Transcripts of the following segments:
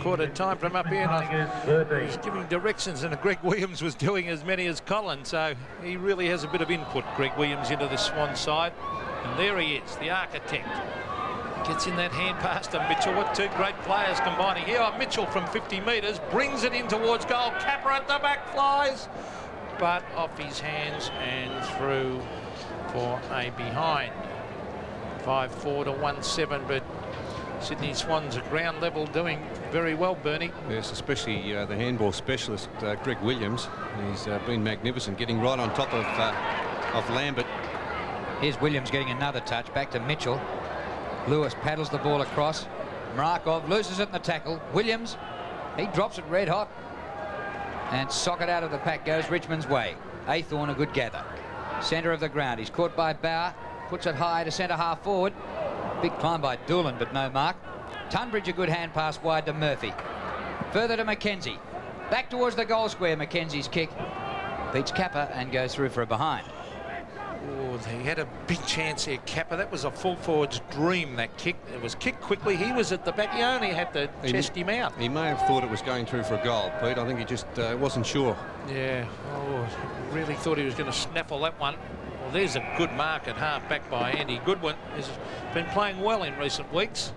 quarter time from up here. And he's giving directions, and Greg Williams was doing as many as Colin, so he really has a bit of input, Greg Williams, into the Swan side. And there he is, the architect. Gets in that hand pass to Mitchell. What two great players combining here. Oh, Mitchell from 50 metres brings it in towards goal. Capper at the back flies, but off his hands and through for a behind. 5-4 to 1-7, but Sydney Swans at ground level doing very well, Bernie. Yes, especially the handball specialist, Greg Williams. He's been magnificent, getting right on top of Lambert. Here's Williams getting another touch. Back to Mitchell. Lewis paddles the ball across. Markov loses it in the tackle. Williams, he drops it red hot. And socket out of the pack goes Richmond's way. Aythorne a good gather. Centre of the ground. He's caught by Bauer. Puts it high to centre half forward. Big climb by Doolan, but no mark. Tunbridge a good hand pass wide to Murphy. Further to Mackenzie. Back towards the goal square. Mackenzie's kick beats Capper and goes through for a behind. Oh, he had a big chance here, Capper. That was a full forward's dream, that kick. It was kicked quickly. He was at the back. He only had to chest him out. He may have thought it was going through for a goal, Pete. I think he just wasn't sure. Yeah. Oh, really thought he was going to snaffle that one. Well, there's a good mark at half back by Andy Goodwin. He's been playing well in recent weeks.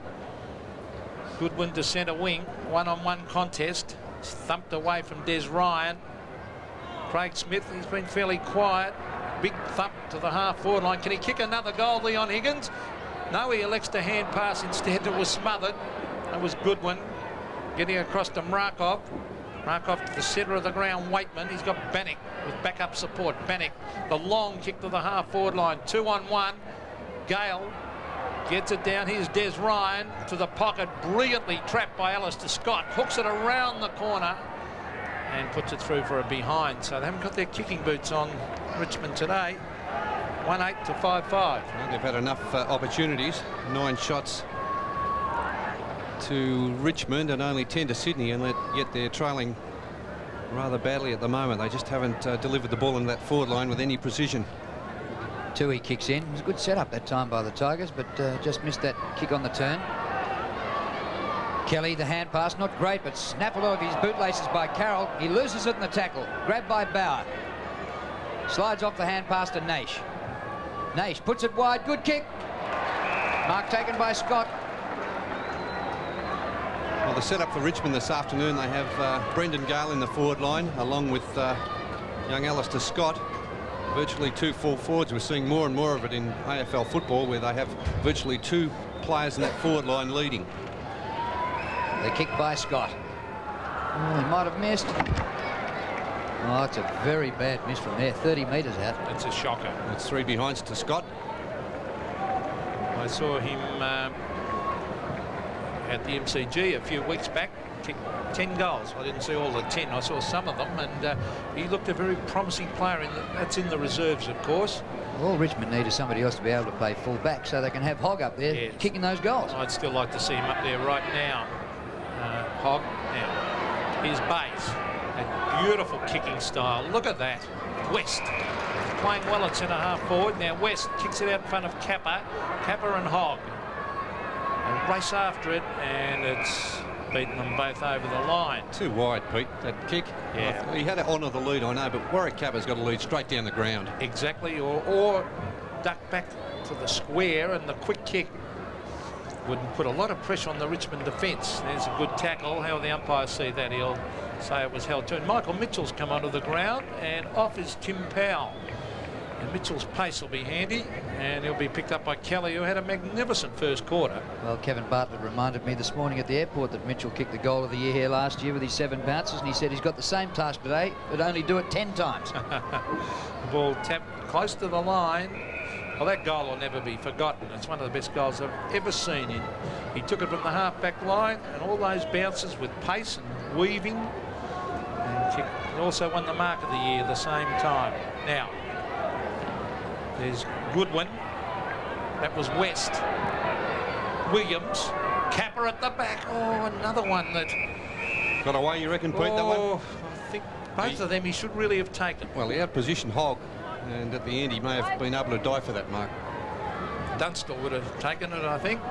Goodwin to centre wing. One-on-one contest. It's thumped away from Des Ryan. Craig Smith, he's been fairly quiet. Big thump to the half-forward line. Can he kick another goal, Leon Higgins? No, he elects to hand pass instead. It was smothered. That was Goodwin getting across to Markov. Markov to the centre of the ground, Waitman. He's got Bannock with backup support. Bannock, the long kick to the half-forward line. 2-on-1. Gale gets it down. Here's Des Ryan to the pocket. Brilliantly trapped by Alistair Scott. Hooks it around the corner and puts it through for a behind. So they haven't got their kicking boots on, Richmond, today. 1-8 to 5-5. Well, they've had enough opportunities. 9 shots to Richmond and only 10 to Sydney, and yet they're trailing rather badly at the moment. They just haven't delivered the ball in that forward line with any precision. Tui kicks in. It was a good setup that time by the Tigers, but just missed that kick on the turn. Kelly, the hand pass, not great, but snaffled off his bootlaces by Carroll. He loses it in the tackle. Grabbed by Bauer. Slides off the hand pass to Naish. Naish puts it wide. Good kick. Mark taken by Scott. Well, the setup for Richmond this afternoon, they have Brendan Gale in the forward line, along with young Alistair Scott. Virtually 2 full forwards. We're seeing more and more of it in AFL football, where they have virtually 2 players in that forward line leading. The kick by Scott. Oh, he might have missed. Oh, it's a very bad miss from there. 30 metres out. That's a shocker. It's 3 behinds to Scott. I saw him at the MCG a few weeks back. Kicked 10 goals. I didn't see all the 10. I saw some of them, and he looked a very promising player. That's in the reserves, of course. All Richmond need is somebody else to be able to play full back, so they can have Hogg up there kicking those goals. I'd still like to see him up there right now. Hogg. Now, here's Bays. A beautiful kicking style. Look at that. West playing well at centre half forward. Now West kicks it out in front of Capper. Capper and Hogg. They race after it, and it's beaten them both over the line. Too wide, Pete, that kick. Yeah. He had to honour the lead, I know, but Warwick Capper's got to lead straight down the ground. Exactly, or duck back to the square, and the quick kick wouldn't put a lot of pressure on the Richmond defence. There's a good tackle. How the umpires see that, he'll say it was held to. And Michael Mitchell's come onto the ground, and off is Tim Powell. And Mitchell's pace will be handy, and he'll be picked up by Kelly, who had a magnificent first quarter. Well, Kevin Bartlett reminded me this morning at the airport that Mitchell kicked the goal of the year here last year with his 7 bounces, and he said he's got the same task today, but only do it 10 times. The ball tapped close to the line. Well, that goal will never be forgotten. It's one of the best goals I've ever seen. He took it from the half-back line, and all those bounces with pace and weaving, and kicked. He also won the mark of the year at the same time. Now, there's Goodwin. That was West. Williams. Capper at the back. Oh, another one that Got away, you reckon, Pete, that one? I think both of them he should really have taken. Well, he outpositioned Hogg, and at the end he may have been able to die for that mark. Dunstall would have taken it, I think.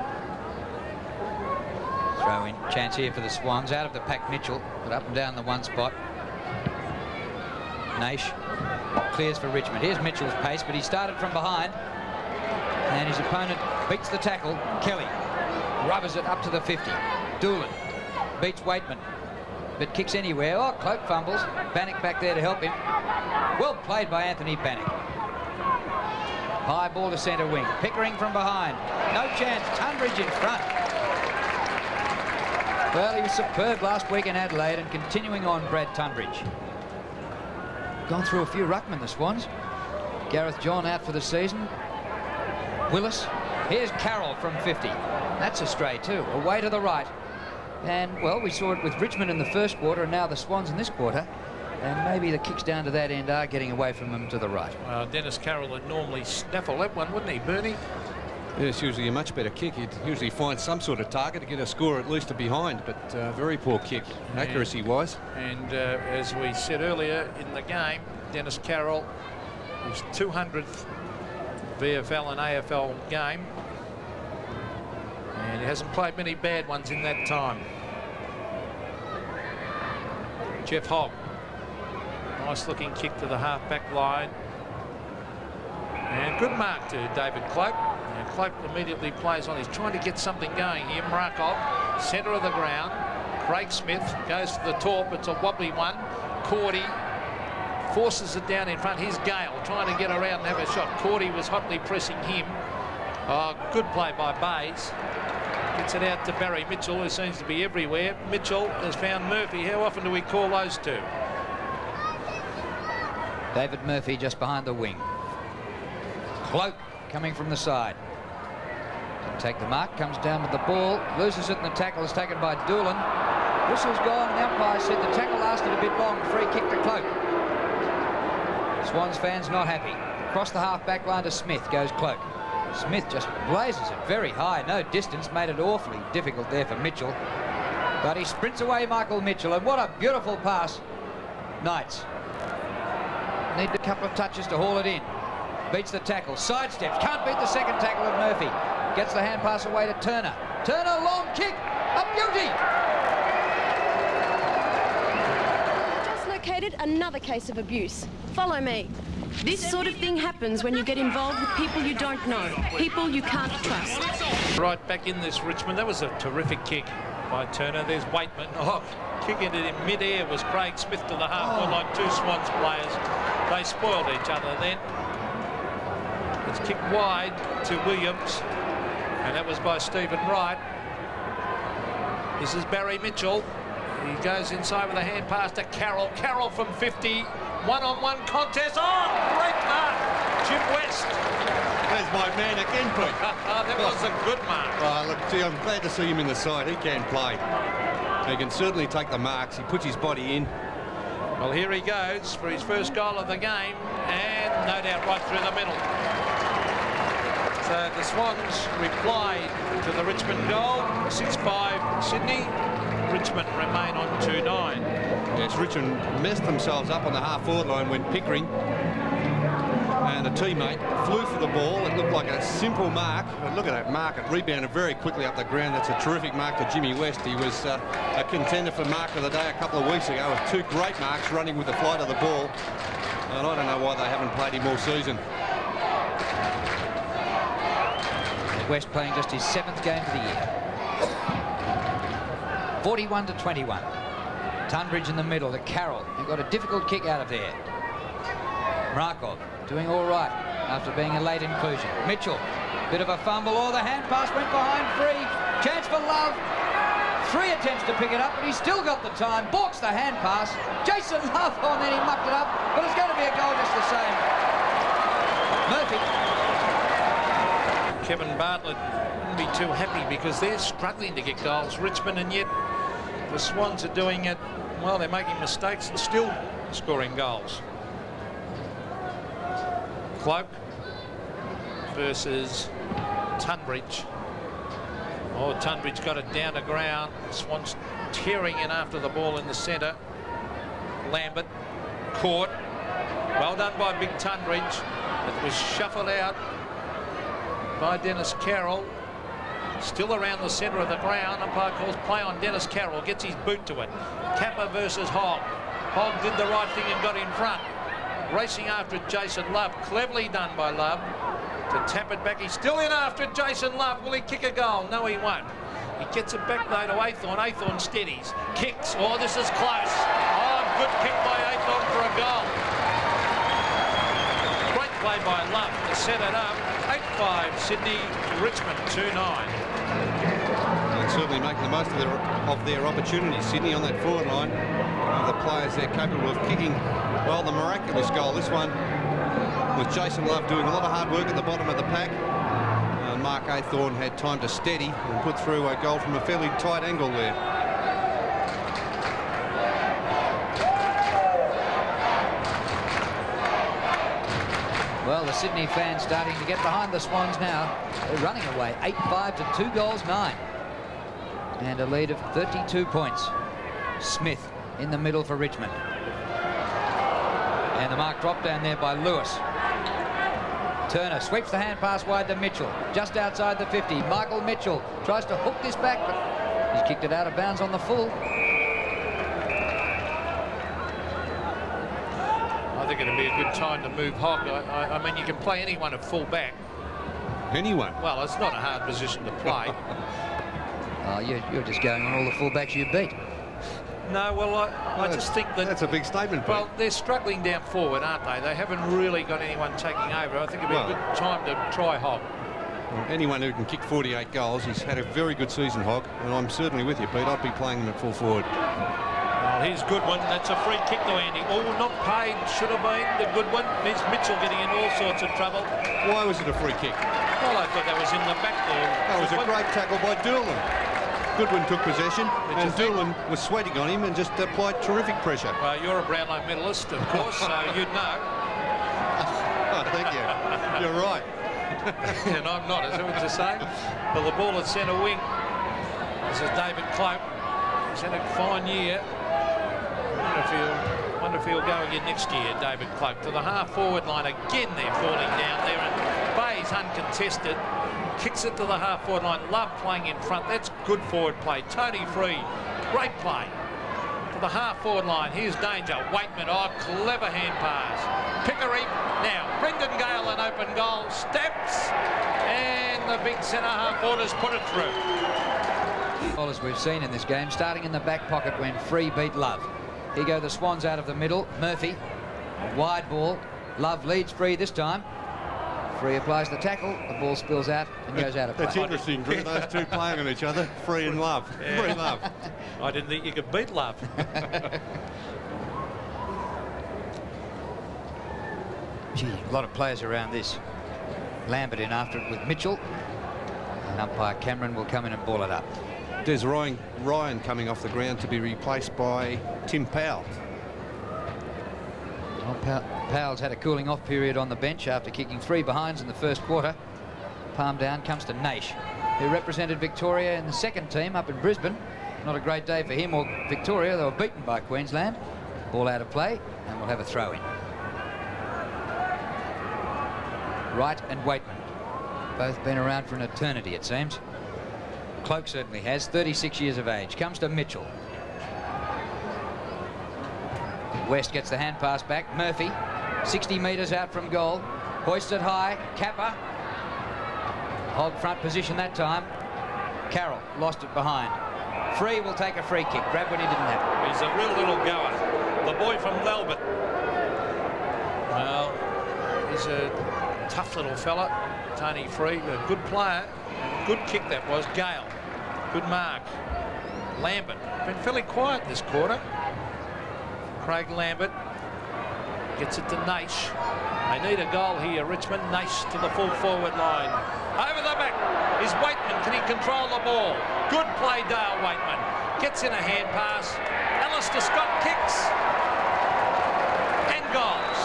throw-in chance here for the Swans. Out of the pack, Mitchell, but up and down the one spot. Naish clears for Richmond. Here's Mitchell's pace, but he started from behind. And his opponent beats the tackle. Kelly rubbers it up to the 50. Doolan beats Waitman, but kicks anywhere. Oh, Cloak fumbles. Bannock back there to help him. Well played by Anthony Bannock. High ball to centre wing. Pickering from behind. No chance. Tunbridge in front. Well, he was superb last week in Adelaide, and continuing on, Brad Tunbridge. Gone through a few ruckmen, the Swans. Gareth John out for the season. Willis. Here's Carroll from 50. That's a stray too. Away to the right. And, well, we saw it with Richmond in the first quarter, and now the Swans in this quarter. And maybe the kicks down to that end are getting away from them to the right. Dennis Carroll would normally snaffle that one, wouldn't he, Bernie? Yeah, it's usually a much better kick. He'd usually find some sort of target to get a score at least a behind, but very poor kick, accuracy-wise. And as we said earlier in the game, Dennis Carroll, his 200th VFL and AFL game, and he hasn't played many bad ones in that time. Jeff Hogg, nice looking kick to the half-back line, and good mark to David Cloak. And Cloak immediately plays on. He's trying to get something going here. Markov, centre of the ground. Craig Smith goes for the torp. It's a wobbly one. Cordy forces it down in front. Here's Gale trying to get around and have a shot. Cordy was hotly pressing him. Good play by Bays. Gets it out to Barry Mitchell, who seems to be everywhere. Mitchell has found Murphy. How often do we call those two? David Murphy just behind the wing. Cloak coming from the side. Didn't take the mark, comes down with the ball, loses it, and the tackle is taken by Doolan. Whistle's gone, and the umpire said the tackle lasted a bit long. Free kick to Cloak. Swans fans not happy. Across the half-back line to Smith goes Cloak. Smith just blazes it very high, no distance, made it awfully difficult there for Mitchell. But he sprints away, Michael Mitchell, and what a beautiful pass. Knights need a couple of touches to haul it in. Beats the tackle, sidesteps, can't beat the second tackle of Murphy. Gets the hand pass away to Turner. Turner, long kick, a beauty! Just located another case of abuse. Follow me. This sort of thing happens when you get involved with people you don't know, people you can't trust. Right back in this, Richmond. That was a terrific kick by Turner. There's Waitman. Oh, kicking it in mid-air was Craig Smith to the half, like two Swans players. They spoiled each other then. It's kicked wide to Williams, and that was by Stephen Wright. This is Barry Mitchell. He goes inside with a hand pass to Carroll. Carroll from 50. One-on-one contest. Oh, great mark. Jim West. There's my man again, Pete. That was a good mark. Oh, look, gee, I'm glad to see him in the side. He can play. He can certainly take the marks. He puts his body in. Well, here he goes for his first goal of the game, and no doubt right through the middle. So the Swans replied to the Richmond goal. 6-5 Sydney. Richmond remain on 2-9. Yes, Richmond messed themselves up on the half-forward line when Pickering and a teammate flew for the ball. It looked like a simple mark, but look at that mark. It rebounded very quickly up the ground. That's a terrific mark to Jimmy West. He was a contender for mark of the day a couple of weeks ago with two great marks running with the flight of the ball. And I don't know why they haven't played him all season. West playing just his 7th game of the year. 41-21. Tunbridge in the middle to Carroll. He got a difficult kick out of there. Markov doing all right after being a late inclusion. Mitchell, bit of a fumble. Oh, the hand pass went behind free. Chance for Love. 3 attempts to pick it up, but he's still got the time. Balks the hand pass. Jason Love, oh, and then he mucked it up. But it's going to be a goal just the same. Murphy. Kevin Bartlett wouldn't be too happy because they're struggling to get goals, Richmond, and yet the Swans are doing it. Well, they're making mistakes and still scoring goals. Cloak versus Tunbridge. Oh, Tunbridge got it down to ground. Swans tearing in after the ball in the centre. Lambert caught. Well done by Big Tunbridge. It was shuffled out by Dennis Carroll. Still around the centre of the ground. Umpire calls play on Dennis Carroll. Gets his boot to it. Kappa versus Hogg. Hogg did the right thing and got in front. Racing after it, Jason Love. Cleverly done by Love to tap it back. He's still in after it, Jason Love. Will he kick a goal? No, he won't. He gets it back though to Athorn. Athorn steadies. Kicks. Oh, this is close. Oh, good kick by Athorn for a goal. Great play by Love to set it up. 8-5 Sydney, Richmond 2-9. And certainly making the most of their opportunities. Sydney on that forward line. The players there capable of kicking, well, the miraculous goal. This one with Jason Love doing a lot of hard work at the bottom of the pack. Mark Athorn had time to steady and put through a goal from a fairly tight angle there. Well, the Sydney fans starting to get behind the Swans now. They're running away 8-5 to 2 goals 9. And a lead of 32 points. Smith in the middle for Richmond. And the mark dropped down there by Lewis. Turner sweeps the hand pass wide to Mitchell, just outside the 50. Michael Mitchell tries to hook this back, but he's kicked it out of bounds on the full. I think it'd be a good time to move Hogg. I mean, you can play anyone at full back. Anyone? Well, it's not a hard position to play. Oh, you're just going on all the fullbacks you beat. No, well, I just think that... That's a big statement, Pete. Well, they're struggling down forward, aren't they? They haven't really got anyone taking over. I think it'd be a good time to try Hogg. Well, anyone who can kick 48 goals, he's had a very good season, Hogg, and I'm certainly with you, Pete. I'd be playing him at full forward. Well, here's Goodwin. That's a free kick to Andy. Oh, not paid. Should have been the Goodwin. There's Mitchell getting in all sorts of trouble. Why was it a free kick? Well, I thought that was in the back there. That was a great tackle by Doolan. Goodwin took possession, and Doolan was sweating on him and just applied terrific pressure. Well, you're a Brownlow medalist, of course, so you'd know. Oh, thank you. You're right. And I'm not, is that what you're saying? Well, the ball at centre wing. This is David Cloak. He's had a fine year. Wonder if he'll go again next year, David Cloak. To the half-forward line. Again, they're falling down there, and Bay's uncontested. Kicks it to the half-forward line. Love playing in front. That's good forward play. Tony Free. Great play. To the half-forward line. Here's danger. Waitman. Oh, clever hand pass. Pickery. Now, Brendan Gale, an open goal. Steps. And the big centre half-forwarders put it through. All as we've seen in this game, starting in the back pocket when Free beat Love. Here go the Swans out of the middle. Murphy. Wide ball. Love leads Free this time. Free applies the tackle, the ball spills out and goes out of play. That's interesting, Drew, those two playing on each other. Free and Love. Yeah. Free Love. I didn't think you could beat Love. Gee, a lot of players around this. Lambert in after it with Mitchell. And umpire Cameron will come in and ball it up. Des Ryan coming off the ground to be replaced by Tim Powell. Well, Powell's had a cooling off period on the bench after kicking 3 behinds in the first quarter. Palm down comes to Naish, who represented Victoria in the second team up in Brisbane. Not a great day for him or Victoria. They were beaten by Queensland. Ball out of play, and we'll have a throw in. Wright and Waitman, both been around for an eternity, it seems. Cloak certainly has, 36 years of age. Comes to Mitchell. West gets the hand pass back. Murphy, 60 metres out from goal. Hoists it high. Kappa. Hogg front position that time. Carroll lost it behind. Free will take a free kick. Grab when he didn't have it. He's a real little goer. The boy from Melbourne. Well, he's a tough little fella. Tony Free, a good player. Good kick that was. Gale. Good mark. Lambert. Been fairly quiet this quarter. Craig Lambert gets it to Naish. They need a goal here, Richmond. Naish to the full forward line. Over the back is Waitman. Can he control the ball? Good play, Dale Waitman. Gets in a hand pass. Alistair Scott kicks. And goals.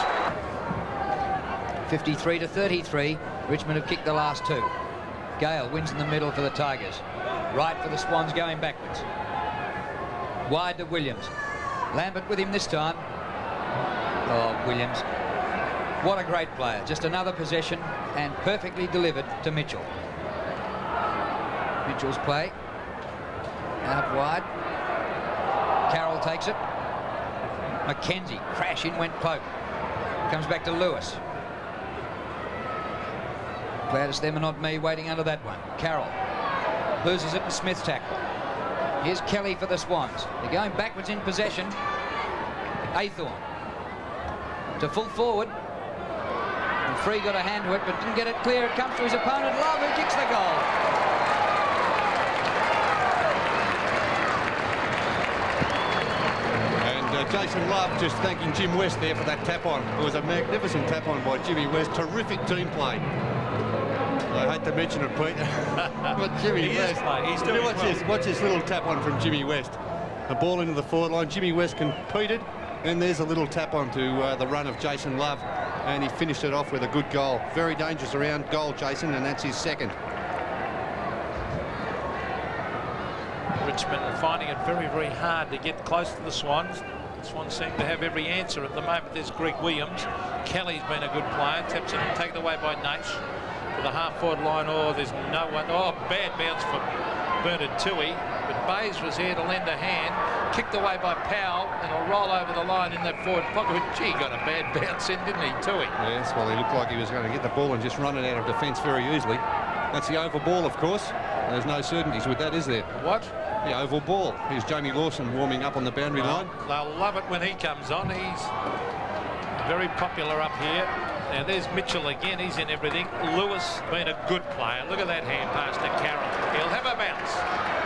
53 to 33. Richmond have kicked the last 2. Gale wins in the middle for the Tigers. Right for the Swans going backwards. Wide to Williams. Lambert with him this time. Oh, Williams. What a great player. Just another possession and perfectly delivered to Mitchell. Mitchell's play. Out wide. Carroll takes it. Mackenzie, crash in went Pope. Comes back to Lewis. Glad it's them and not me waiting under that one. Carroll loses it and Smith tackle. Here's Kelly for the Swans. They're going backwards in possession. Aythorne to full forward. And Free got a hand to it but didn't get it clear. It comes to his opponent, Love, who kicks the goal. Jason Love just thanking Jim West there for that tap-on. It was a magnificent tap-on by Jimmy West. Terrific team play. I hate to mention it, Pete. But Jimmy West, he's doing watch this little tap-on from Jimmy West. The ball into the forward line. Jimmy West competed, and there's a little tap-on to the run of Jason Love, and he finished it off with a good goal. Very dangerous around goal, Jason, and that's his second. Richmond are finding it very, very hard to get close to the Swans. The Swans seem to have every answer at the moment. There's Greg Williams. Kelly's been a good player. Taps it and taken away by Nash. To the half-forward line. Oh, there's no one. Oh, bad bounce for Bernard Toohey. But Bays was there to lend a hand. Kicked away by Powell, and will roll over the line in that forward pocket. Gee, got a bad bounce in, didn't he, Toohey? Yes, well, he looked like he was going to get the ball and just run it out of defence very easily. That's the oval ball, of course. There's no certainties with that, is there? What? The oval ball. Here's Jamie Lawson warming up on the boundary line. They'll love it when he comes on. He's very popular up here. Now there's Mitchell again. He's in everything. Lewis been a good player. Look at that hand pass to Carroll. He'll have a bounce.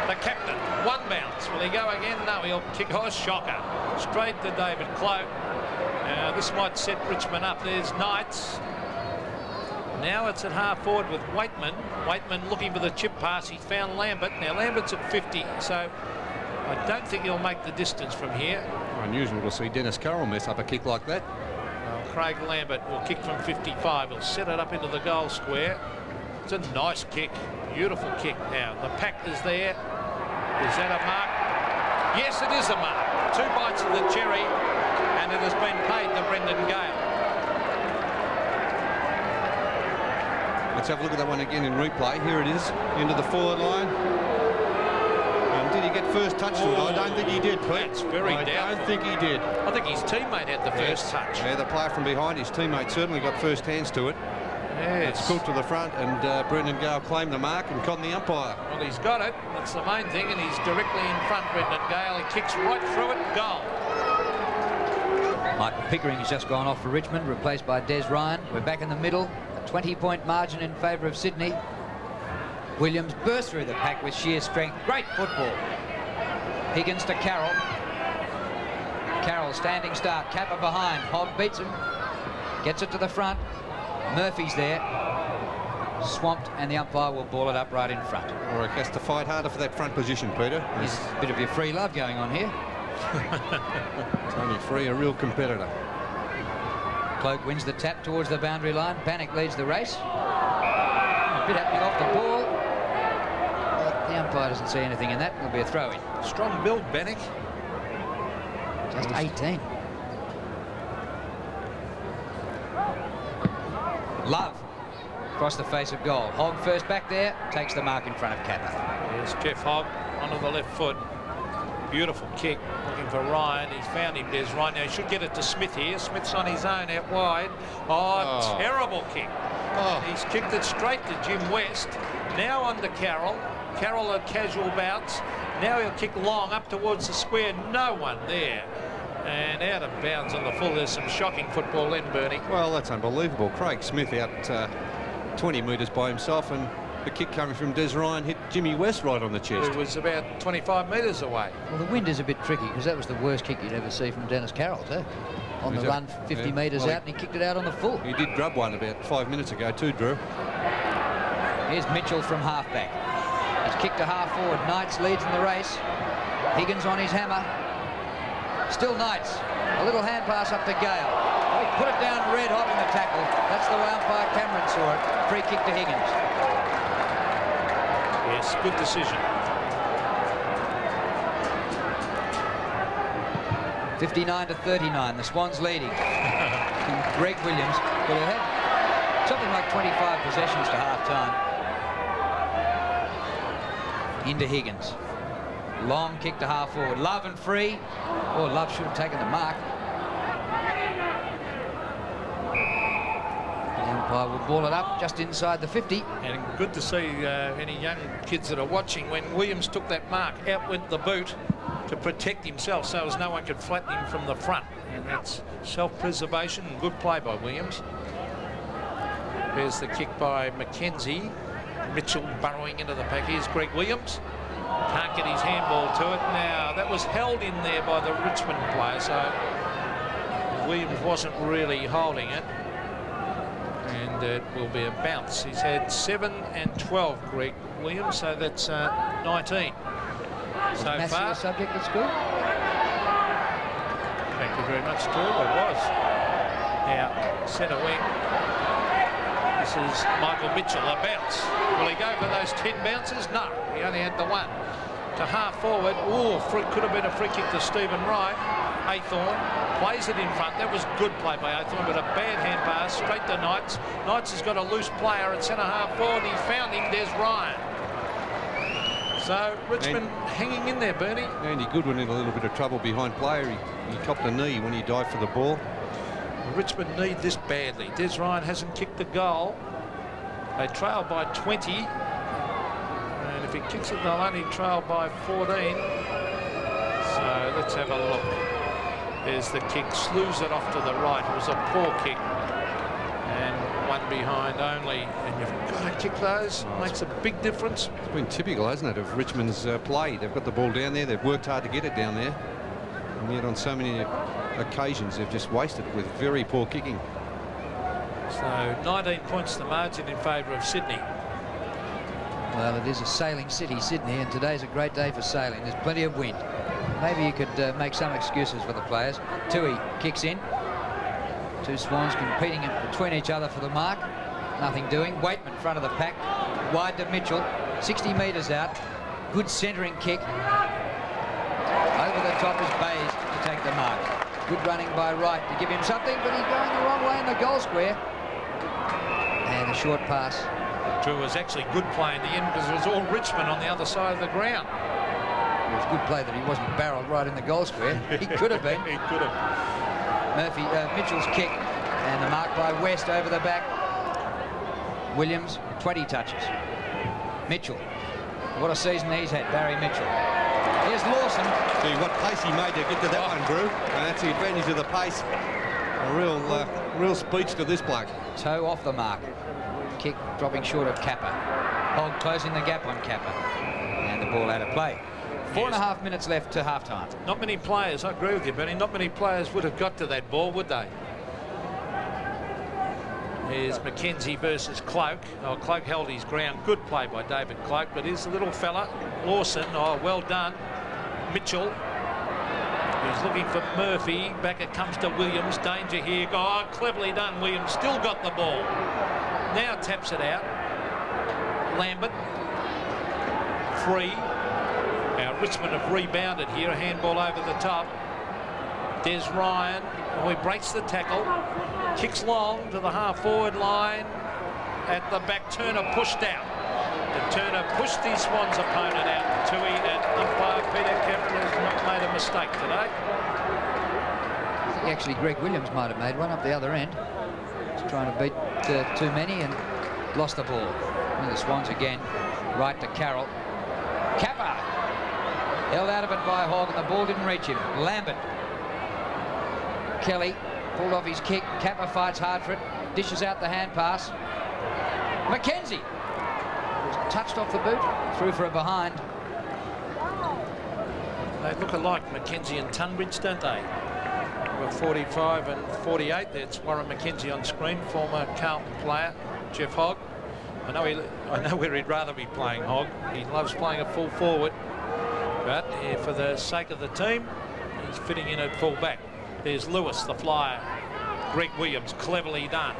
The captain, one bounce. Will he go again? No, he'll kick. Oh, shocker. Straight to David Cloak. This might set Richmond up. There's Knights. Now it's at half forward with Waitman. Waitman looking for the chip pass. He found Lambert. Now Lambert's at 50, so I don't think he'll make the distance from here. Unusual to see Dennis Carroll mess up a kick like that. Well, Craig Lambert will kick from 55. He'll set it up into the goal square. It's a nice kick. Beautiful kick. Now the pack is there. Is that a mark? Yes, it is a mark. 2 bites of the cherry, and it has been paid to Brendan Gale. Let's have a look at that one again in replay. Here it is, into the forward line. And did he get first touch to it? I don't think he did, Pete. That's very doubtful. I don't think he did. I think his teammate had the first touch. Yeah, the player from behind, his teammate, certainly got first hands to it. Yes. It's pulled to the front, and Brendan Gale claimed the mark and conned the umpire. Well, he's got it. That's the main thing, and he's directly in front, Brendan Gale. He kicks right through it, goal. Michael Pickering has just gone off for Richmond, replaced by Des Ryan. We're back in the middle. 20-point margin in favour of Sydney. Williams burst through the pack with sheer strength. Great football. Higgins to Carroll. Carroll standing start. Capper behind. Hogg beats him. Gets it to the front. Murphy's there. Swamped, and the umpire will ball it up right in front. Warwick has to fight harder for that front position, Peter. There's a bit of your free love going on here. Tony Free, a real competitor. Cloak wins the tap towards the boundary line. Bannock leads the race. A bit happening off the ball. But the umpire doesn't see anything in that. It'll be a throw-in. Strong build, Bannock. Just 18. Love across the face of goal. Hogg first back there. Takes the mark in front of Kappa. Here's Jeff Hogg onto the left foot. Beautiful kick, looking for Ryan. He's found him, Des Ryan. Now he should get it to Smith here. Smith's on his own out wide. Oh. Terrible kick. Oh. He's kicked it straight to Jim West. Now on to Carroll. Carroll a casual bounce. Now he'll kick long up towards the square. No one there. And out of bounds on the full. There's some shocking football in, Bernie. Well, that's unbelievable. Craig Smith out 20 metres by himself, and the kick coming from Des Ryan hit Jimmy West right on the chest. It was about 25 metres away. Well, the wind is a bit tricky because that was the worst kick you'd ever see from Dennis Carroll, too. On the run 50 metres out, and he kicked it out on the full. He did grub one about 5 minutes ago too, Drew. Here's Mitchell from halfback. He's kicked to half forward. Knights leads in the race. Higgins on his hammer. Still Knights. A little hand pass up to Gale. Oh, he put it down red hot in the tackle. That's the way umpire Cameron saw it. Free kick to Higgins. Yes, good decision. 59-39. The Swans leading. Greg Williams could have had something like 25 possessions to half-time. into Higgins. Long kick to half forward. Love and free. Oh, Love should have taken the mark. The umpire will ball it up just inside the 50. And good to see any young kids that are watching. When Williams took that mark, out went the boot to protect himself so as no one could flatten him from the front. And that's self-preservation and good play by Williams. There's the kick by Mackenzie. Mitchell burrowing into the pack. Here's Greg Williams. Can't get his handball to it. Now, that was held in there by the Richmond player, so Williams wasn't really holding it. And it will be a bounce. He's had 7 and 12, Greg Williams, so that's 19 so far. Subject at school. Thank you very much, Drew. It was. Now, centre wing. This is Michael Mitchell, a bounce. Will he go for those 10 bounces? No, he only had the one. To half forward, could have been a free kick to Stephen Wright. Aythorne plays it in front. That was good play by Aythorne, but a bad hand pass straight to Knights. Knights has got a loose player at centre half forward. He found him. There's Ryan. So Richmond hanging in there, Bernie. Andy Goodwin in a little bit of trouble behind player. He copped a knee when he dived for the ball. Richmond need this badly. Des Ryan hasn't kicked the goal. They trail by 20. And if he kicks it, they'll only trail by 14. So let's have a look. There's the kick. Slews it off to the right. It was a poor kick. And one behind only. And you've got to kick those. Makes a big difference. It's been typical, hasn't it, of Richmond's play. They've got the ball down there. They've worked hard to get it down there. And yet on so many occasions they've just wasted it with very poor kicking. So 19 points the margin in favour of Sydney. Well, it is a sailing city, Sydney, and today's a great day for sailing. There's plenty of wind. Maybe you could make some excuses for the players. Tui kicks in. Two Swans competing between each other for the mark. Nothing doing. Waitman front of the pack. Wide to Mitchell. 60 metres out. Good centering kick. Over the top is Bayes to take the mark. Good running by Wright to give him something, but he's going the wrong way in the goal square. And a short pass. Drew was actually good play in the end because it was all Richmond on the other side of the ground. It was good play that he wasn't barreled right in the goal square. He could have been. He could have. Mitchell's kick and the mark by West over the back. Williams, 20 touches. Mitchell. What a season he's had, Barry Mitchell. Here's Lawson. See what pace he made to get to that one, Drew. And that's the advantage of the pace. A real speech to this bloke. Toe off the mark. Kick dropping short of Kappa. Hogg closing the gap on Kappa. And the ball out of play. 4.5 minutes left to half-time. Not many players, I agree with you, Benny, not many players would have got to that ball, would they? Here's Mackenzie versus Cloak. Oh, Cloak held his ground. Good play by David Cloak, but here's the little fella, Lawson. Oh, well done. Mitchell. He's looking for Murphy. Back it comes to Williams. Danger here. Oh, cleverly done. Williams still got the ball. Now taps it out. Lambert. Free. Now Richmond have rebounded here. A handball over the top. Des Ryan. Oh, he breaks the tackle. Kicks long to the half-forward line. At the back, Turner pushed out. And Turner pushed his Swans opponent out. Tui and umpire Peter Cameron has not made a mistake today. I think actually Greg Williams might have made one up the other end. He's trying to beat too many and lost the ball. And the Swans again, right to Carroll. Kappa held out of it by Hogg and the ball didn't reach him. Lambert. Kelly pulled off his kick. Kappa fights hard for it. Dishes out the hand pass. Mackenzie was touched off the boot. Through for a behind. They look alike, Mackenzie and Tunbridge, don't they? Number 45 and 48. That's Warren Mackenzie on screen, former Carlton player, Jeff Hogg. I know where he'd rather be playing, Hogg. He loves playing a full forward. But for the sake of the team, he's fitting in at full back. There's Lewis, the flyer. Greg Williams, cleverly done.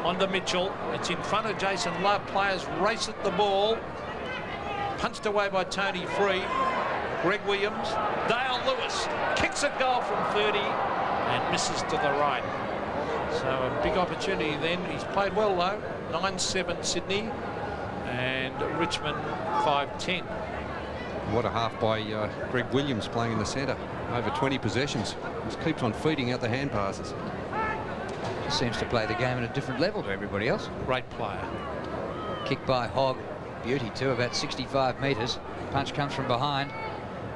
On to Mitchell. It's in front of Jason Love. Players race at the ball. Punched away by Tony Free. Greg Williams. Dale Lewis kicks a goal from 30 and misses to the right. So a big opportunity then. He's played well though. 9-7 Sydney and Richmond 5-10. What a half by Greg Williams playing in the centre. Over 20 possessions. Just keeps on feeding out the hand passes. Just seems to play the game at a different level to everybody else. Great player. Kick by Hogg. Beauty too, about 65 metres. Punch comes from behind.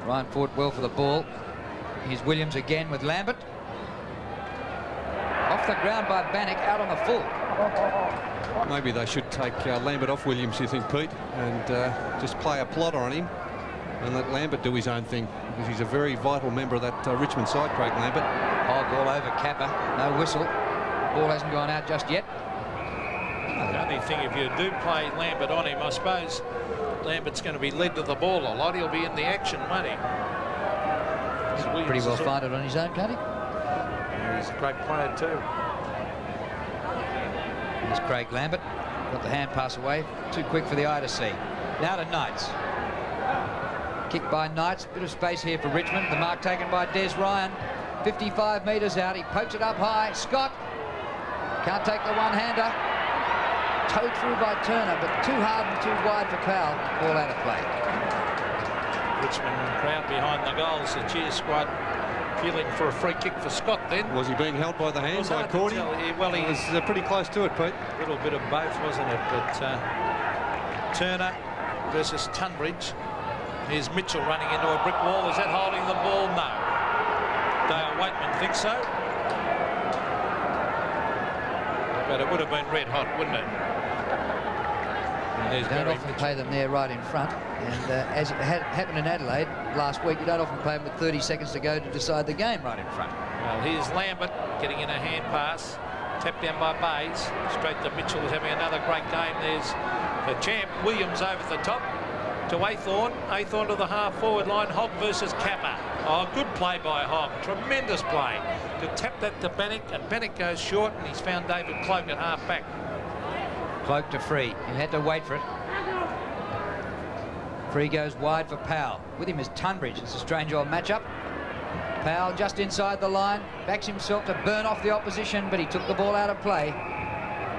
Ryan fought well for the ball. Here's Williams again with Lambert. Off the ground by Bannock, out on the full. Maybe they should take Lambert off Williams, you think, Pete, and just play a plotter on him and let Lambert do his own thing, because he's a very vital member of that Richmond side, Craig Lambert. Hogg all over Kappa. No whistle. Ball hasn't gone out just yet. The only thing, if you do play Lambert on him, I suppose Lambert's going to be led to the ball a lot. He'll be in the action, won't he? Pretty well find it on his own, can't he? Yeah, he's a great player too. Here's Craig Lambert. Got the hand pass away. Too quick for the eye to see. Now to Knights. Kick by Knights. Bit of space here for Richmond. The mark taken by Des Ryan. 55 metres out. He pokes it up high. Scott can't take the one-hander. Towed through by Turner, but too hard and too wide for Powell. Ball out of play. Richmond crowd behind the goals. The cheer squad feeling for a free kick for Scott then. Was he being held by the hand by Cordy? Well, he was pretty close to it, Pete. A little bit of both, wasn't it? But Turner versus Tunbridge. Here's Mitchell running into a brick wall. Is that holding the ball? No. Dale Waitman thinks so. But it would have been red hot, wouldn't it? You don't often play them there right in front, and as it happened in Adelaide last week, you don't often play them with 30 seconds to go to decide the game right in front. Well, here's Lambert getting in a hand pass, tapped down by Bays, straight to Mitchell, who's having another great game. There's the champ, Williams over the top to Aythorne. Aythorne to the half-forward line. Hogg versus Kappa. Oh, good play by Hogg. Tremendous play to tap that to Bannock, and Bannock goes short, and he's found David Cloak at half-back. Cloak to Free. He had to wait for it. Free goes wide for Powell. With him is Tunbridge. It's a strange old matchup. Powell just inside the line. Backs himself to burn off the opposition, but he took the ball out of play.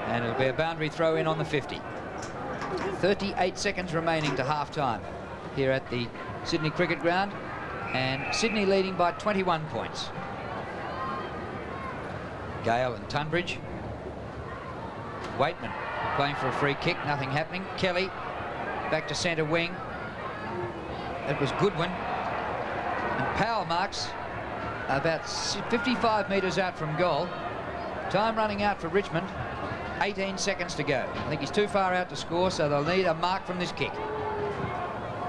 And it'll be a boundary throw in on the 50. 38 seconds remaining to half-time here at the Sydney Cricket Ground. And Sydney leading by 21 points. Gale and Tunbridge. Waitman playing for a free kick, nothing happening. Kelly back to centre wing. It was Goodwin. And Powell marks about 55 metres out from goal. Time running out for Richmond. 18 seconds to go. I think he's too far out to score, so they'll need a mark from this kick.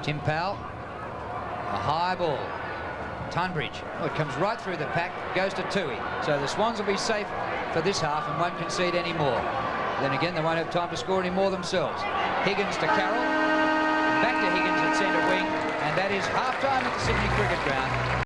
Tim Powell. A high ball. Tunbridge. Oh, it comes right through the pack, goes to Toohey. So the Swans will be safe for this half and won't concede any more. Then again, they won't have time to score any more themselves. Higgins to Carroll. Back to Higgins at centre wing. And that is half-time at the Sydney Cricket Ground.